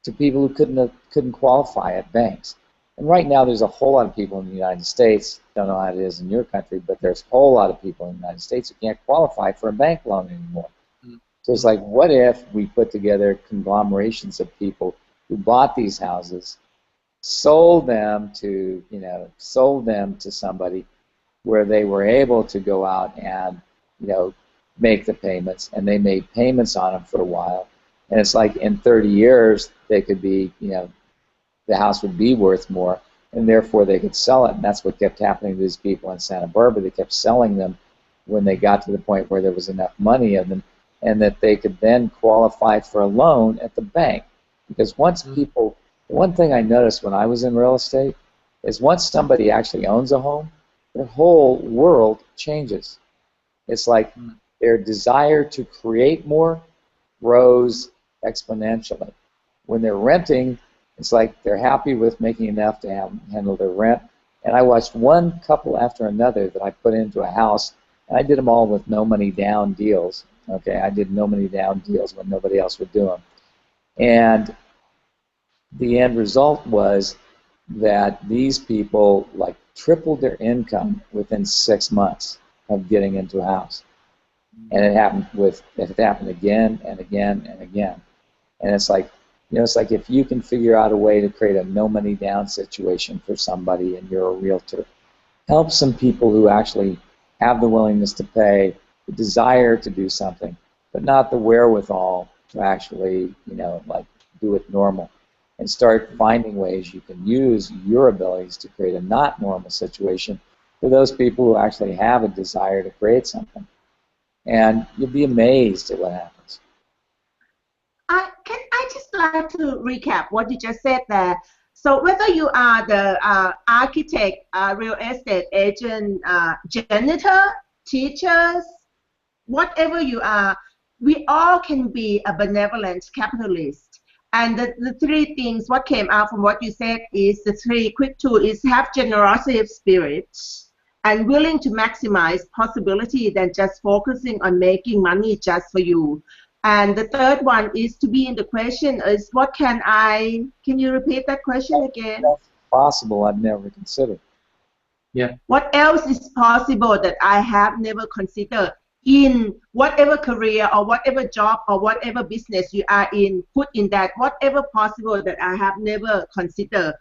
to people who couldn't qualify at banks. And right now there's a whole lot of people in the United States, don't know how it is in your country, but there's a whole lot of people in the United States who can't qualify for a bank loan anymore. So it's like, what if we put together conglomerations of people who bought these houses, sold them to somebody where they were able to go out and make the payments, and they made payments on them for a while, and it's like in 30 years they could be, the house would be worth more, and therefore they could sell it. And that's what kept happening to these people in Santa Barbara. They kept selling them when they got to the point where there was enough money in them, and that they could then qualify for a loan at the bank. Because once people, one thing I noticed when I was in real estate is once somebody actually owns a home, their whole world changes. It's like their desire to create more grows exponentially. When they're renting, it's like they're happy with making enough to handle their rent. And I watched one couple after another that I put into a house, and I did them all with no money down deals. Okay, I did no money down deals when nobody else would do them. And the end result was that these people like tripled their income within 6 months of getting into a house. And it happened again and again and again. And it's like, it's like if you can figure out a way to create a no money down situation for somebody and you're a realtor, help some people who actually have the willingness to pay, the desire to do something, but not the wherewithal to actually, like do it normal, and start finding ways you can use your abilities to create a not normal situation for those people who actually have a desire to create something. And you'll be amazed at what happens. Can I just like to recap what you just said there? So whether you are the architect, real estate agent, janitor, teachers, whatever you are, we all can be a benevolent capitalist. And the 3 things, what came out from what you said is the 3 quick tools is have generosity of spirit and willing to maximize possibility than just focusing on making money just for you. And the 3rd one is to be in the question is, can you repeat that question again? That's possible I've never considered. Yeah. What else is possible that I have never considered in whatever career or whatever job or whatever business you are in, put in that whatever possible that I have never considered.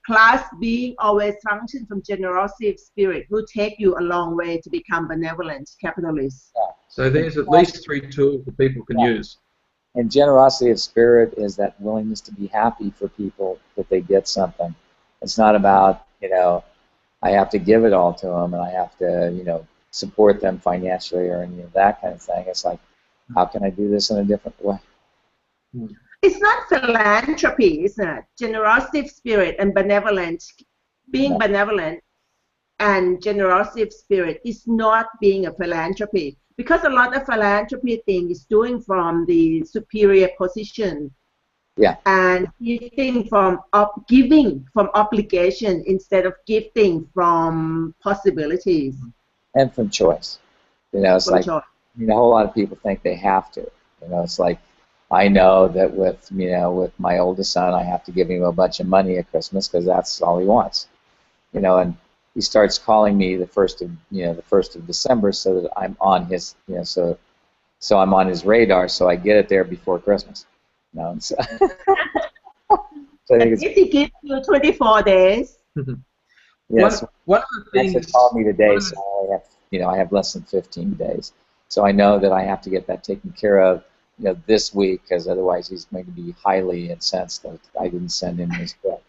Plus being always function from generosity of spirit will take you a long way to become benevolent capitalists. Yeah. So there's at least 3 tools that people can use. And generosity of spirit is that willingness to be happy for people that they get something. It's not about, I have to give it all to them and I have to, support them financially or any of that kind of thing. It's like, how can I do this in a different way? It's not philanthropy, isn't it? Generosity of spirit and benevolent, being benevolent and generosity of spirit is not being a philanthropy. because a lot of philanthropy thing is doing from the superior position. Yeah. And giving from giving from obligation instead of gifting from possibilities. And from choice. It's From like, choice. a whole lot of people think they have to. It's like, I know that with my oldest son, I have to give him a bunch of money at Christmas because that's all he wants. And he starts calling me the first of December so that I'm on his, so I'm on his radar, so I get it there before Christmas. So, so I think it's, he gives you 24 days. yes. One of the things. He called me today, so I have less than 15 days. So I know that I have to get that taken care of, this week, because otherwise he's going to be highly incensed that I didn't send him his bill.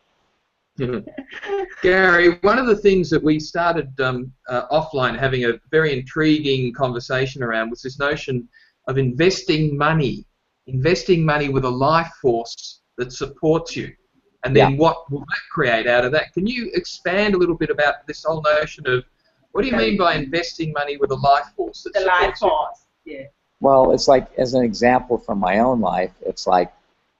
Gary, one of the things that we started offline having a very intriguing conversation around was this notion of investing money with a life force that supports you. And then what will that create out of that? Can you expand a little bit about this whole notion of what do you mean by investing money with a life force that supports you? Yeah. Well, it's like, as an example from my own life, it's like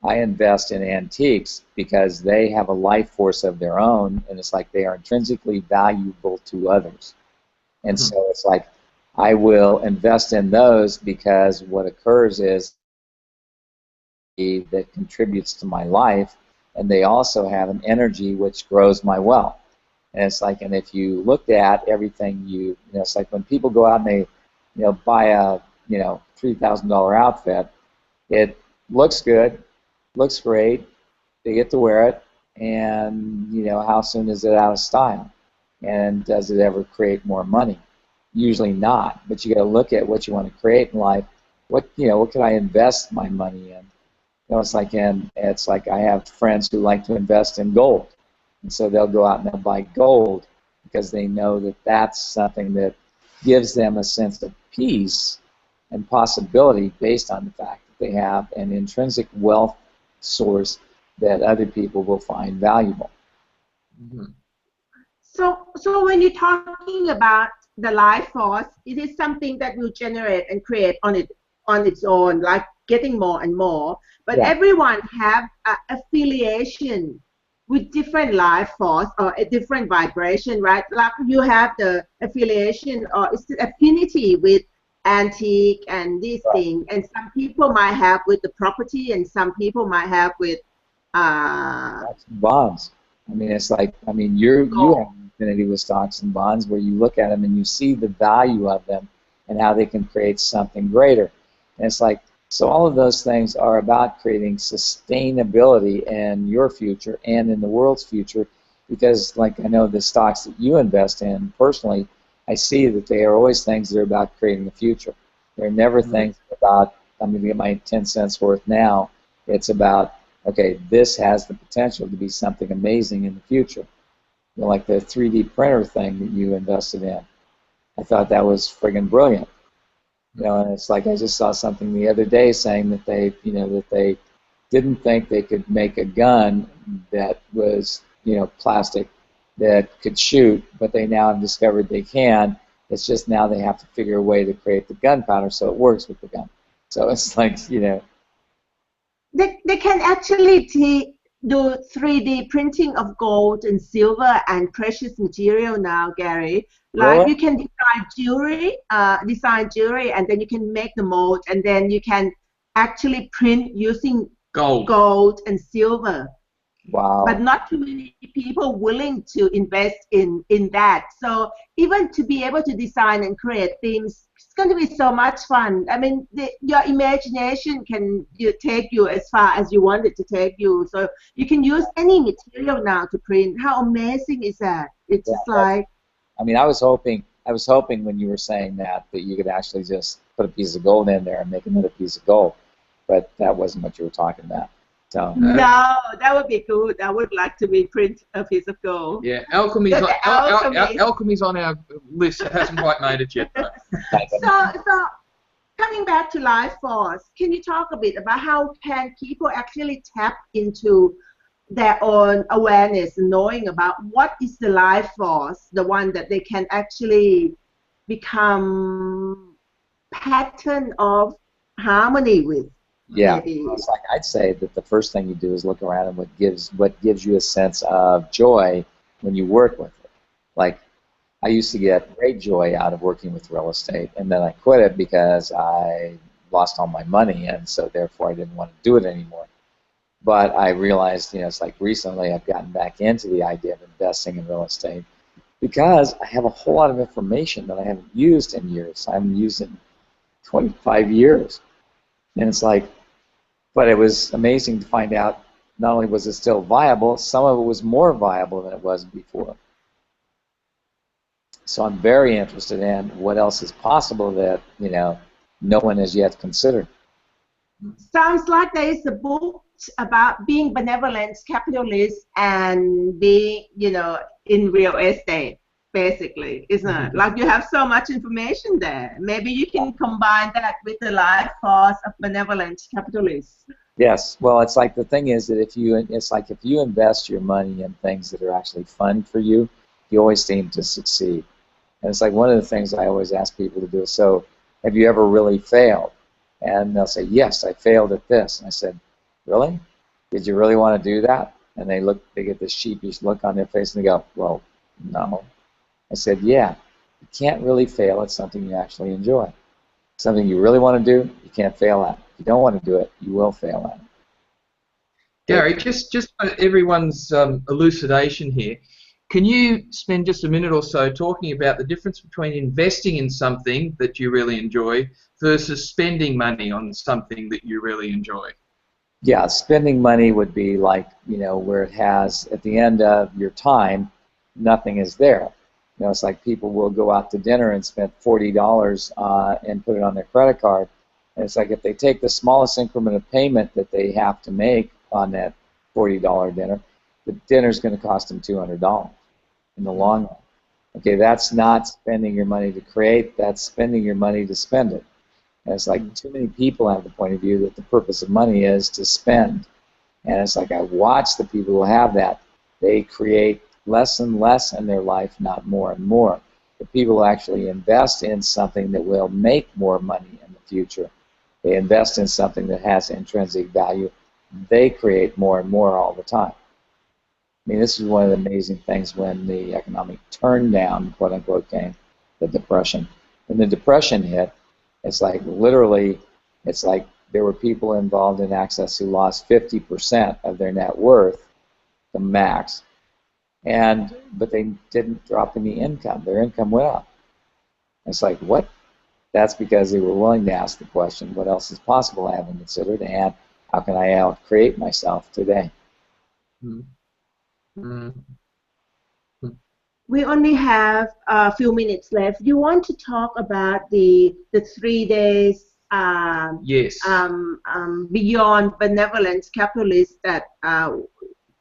I invest in antiques because they have a life force of their own, and it's like they are intrinsically valuable to others. And so it's like I will invest in those because what occurs is that contributes to my life, and they also have an energy which grows my wealth. And it's like, and if you looked at everything it's like when people go out and they, buy a, $3,000 outfit, it looks good, looks great, they get to wear it, and, how soon is it out of style? And does it ever create more money? Usually not, but you got to look at what you want to create in life. What can I invest my money in? It's like I have friends who like to invest in gold, and so they'll go out and they'll buy gold because they know that that's something that gives them a sense of peace and possibility based on the fact that they have an intrinsic wealth source that other people will find valuable. So when you're talking about the life force, it is something that will generate and create on its own, like getting more and more. But everyone have an affiliation with different life force or a different vibration, right? Like you have the affiliation or affinity with antique and this thing, and some people might have with the property, and some people might have with bonds. It's like, you have an affinity with stocks and bonds where you look at them and you see the value of them and how they can create something greater. And it's like, so all of those things are about creating sustainability in your future and in the world's future, because like I know the stocks that you invest in personally, I see that they are always things that are about creating the future. They're never things about, I'm going to get my 10 cents worth now. It's about, okay, this has the potential to be something amazing in the future. Like the 3D printer thing that you invested in. I thought that was friggin' brilliant. And it's like I just saw something the other day saying that they didn't think they could make a gun that was, plastic that could shoot, but they now have discovered they can. It's just now they have to figure a way to create the gunpowder so it works with the gun. So it's like, They can actually do 3D printing of gold and silver and precious material now, Gary. Like really? You can design jewelry, and then you can make the mold, and then you can actually print using gold and silver. Wow. But not too many people willing to invest in that. So even to be able to design and create things, it's going to be so much fun. Your imagination can take you as far as you want it to take you. So you can use any material now to print. How amazing is that? It's just like. I was hoping when you were saying that you could actually just put a piece of gold in there and make another piece of gold, but that wasn't what you were talking about. So. No, that would be good. I would like to print a piece of gold. Yeah, alchemy's on our list. It hasn't quite made it yet, though. So coming back to life force, can you talk a bit about how can people actually tap into their own awareness, knowing about what is the life force, the one that they can actually become pattern of harmony with. Yeah, Maybe. it's like I'd say that the first thing you do is look around and what gives you a sense of joy when you work with it. Like I used to get great joy out of working with real estate, and then I quit it because I lost all my money, and so therefore I didn't want to do it anymore. But I realized, it's like recently I've gotten back into the idea of investing in real estate because I have a whole lot of information that I haven't used in years. I haven't used it in 25 years. And it's like, but it was amazing to find out not only was it still viable, some of it was more viable than it was before. So I'm very interested in what else is possible that, no one has yet considered. Sounds like there is a book about being benevolent capitalist and being, in real estate, basically, isn't it? Like you have so much information there. Maybe you can combine that with the life force of benevolent capitalists. Yes. Well, it's like the thing is that if you invest your money in things that are actually fun for you, you always seem to succeed. And it's like one of the things I always ask people to do is, so have you ever really failed? And they'll say, yes, I failed at this. And I said, really? Did you really want to do that? And they get this sheepish look on their face and they go, well, no. I said, yeah, you can't really fail at something you actually enjoy. Something you really want to do, you can't fail at. If you don't want to do it, you will fail at it. Gary, just for everyone's elucidation here, can you spend just a minute or so talking about the difference between investing in something that you really enjoy versus spending money on something that you really enjoy? Yeah, spending money would be like, where it has, at the end of your time, nothing is there. It's like people will go out to dinner and spend $40 and put it on their credit card. And it's like if they take the smallest increment of payment that they have to make on that $40 dinner, the dinner's going to cost them $200 in the long run. Okay, that's not spending your money to create, that's spending your money to spend it. And it's like too many people have the point of view that the purpose of money is to spend. And it's like I watch the people who have that. They create less and less in their life, not more and more. The people who actually invest in something that will make more money in the future, they invest in something that has intrinsic value, they create more and more all the time. I mean, this is one of the amazing things when the economic turndown, quote unquote, came, the Depression. When the Depression hit, it's like literally, it's like there were people involved in Access who lost 50% of their net worth, the max, but they didn't drop any income. Their income went up. It's like, what? That's because they were willing to ask the question, what else is possible I haven't considered, and how can I out-create myself today? We only have a few minutes left. You want to talk about the 3 days yes. beyond benevolent capitalists that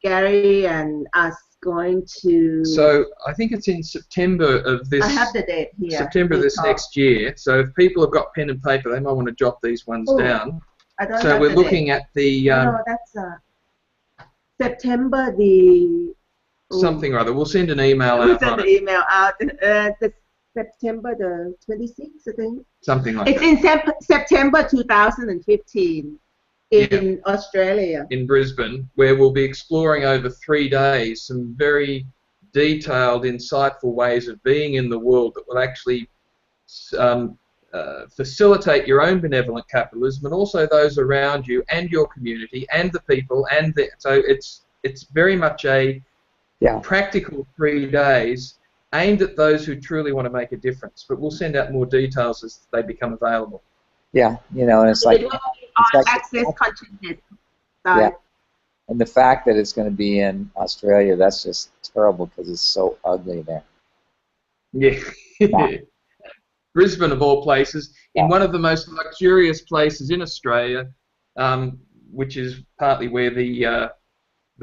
Gary and us going to. So I think it's in September of this. I have the date here. September this next year. So if people have got pen and paper, they might want to jot these ones down. I don't so have we're the looking date. at the. No, that's September the. Something or other. We'll send an email out. We'll send the email out. The September the 26th, I think. Something like it's that. It's in September 2015 in Australia. In Brisbane, where we'll be exploring over 3 days some very detailed, insightful ways of being in the world that will actually facilitate your own benevolent capitalism and also those around you and your community and the people. So it's very much a practical 3 days aimed at those who truly want to make a difference. But we'll send out more details as they become available. Yeah, and it's like access consciousness. Yeah, and the fact that it's going to be in Australia, that's just terrible because it's so ugly there. Yeah. Brisbane, of all places, in one of the most luxurious places in Australia, which is partly where the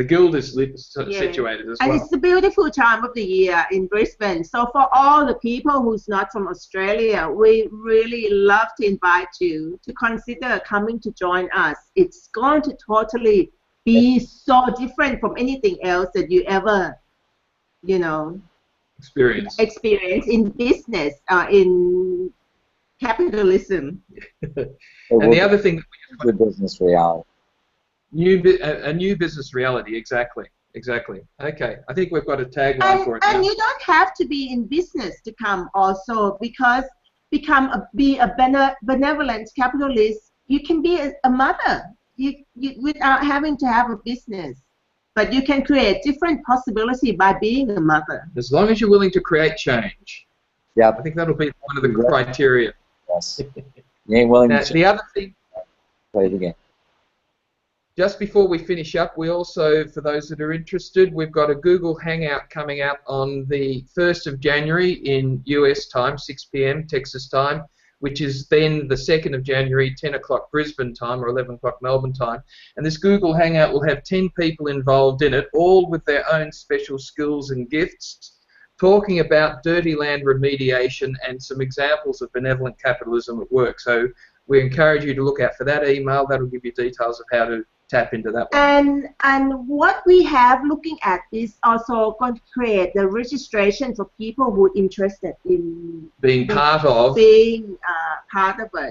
guild is situated as well. And it's a beautiful time of the year in Brisbane. So for all the people who's not from Australia, we really love to invite you to consider coming to join us. It's going to totally be so different from anything else that you ever, experience in business, in capitalism. And the other thing that the business reality. a new business reality, exactly. Okay, I think we've got a tagline for it now. And you don't have to be in business to come also, because be a benevolent capitalist. You can be a mother without having to have a business, but you can create different possibility by being a mother. As long as you're willing to create change. Yeah, I think that'll be one of the criteria. Yes. You ain't willing Now, to the other thing, play the game. just before we finish up, we also, for those that are interested, we've got a Google Hangout coming out on the 1st of January in US time, 6 p.m. Texas time, which is then the 2nd of January, 10 o'clock Brisbane time or 11 o'clock Melbourne time. And this Google Hangout will have 10 people involved in it, all with their own special skills and gifts, talking about dirty land remediation and some examples of benevolent capitalism at work. So we encourage you to look out for that email. That'll give you details of how to tap into that one. And what we have looking at is also going to create the registration for people who are interested in being part of it.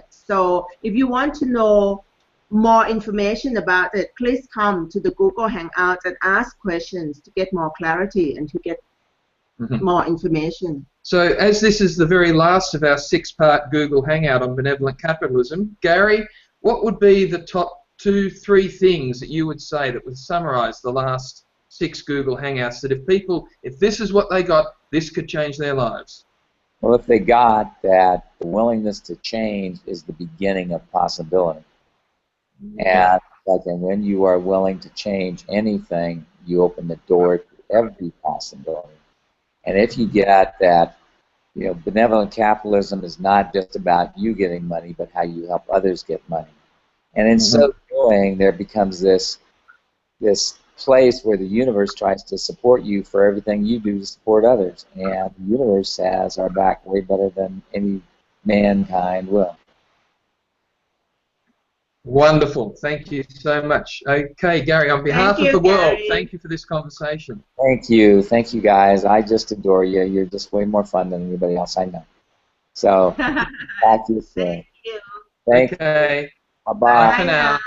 So if you want to know more information about it, please come to the Google Hangout and ask questions to get more clarity and to get more information. So as this is the very last of our 6-part Google Hangout on benevolent capitalism, Gary, what would be the top 2-3 things that you would say that would summarize the last 6 Google Hangouts, that if this is what they got, this could change their lives? Well, if they got that, the willingness to change is the beginning of possibility. And when you are willing to change anything, you open the door to every possibility. And if you get that, benevolent capitalism is not just about you getting money, but how you help others get money. And in so doing, there becomes this place where the universe tries to support you for everything you do to support others. And the universe has our back way better than any mankind will. Wonderful. Thank you so much. Okay, Gary, on behalf of the world, thank you for this conversation. Thank you. Thank you, guys. I just adore you. You're just way more fun than anybody else I know. So, talk to you soon. Thank you. Thank you. Bye-bye. Bye for now.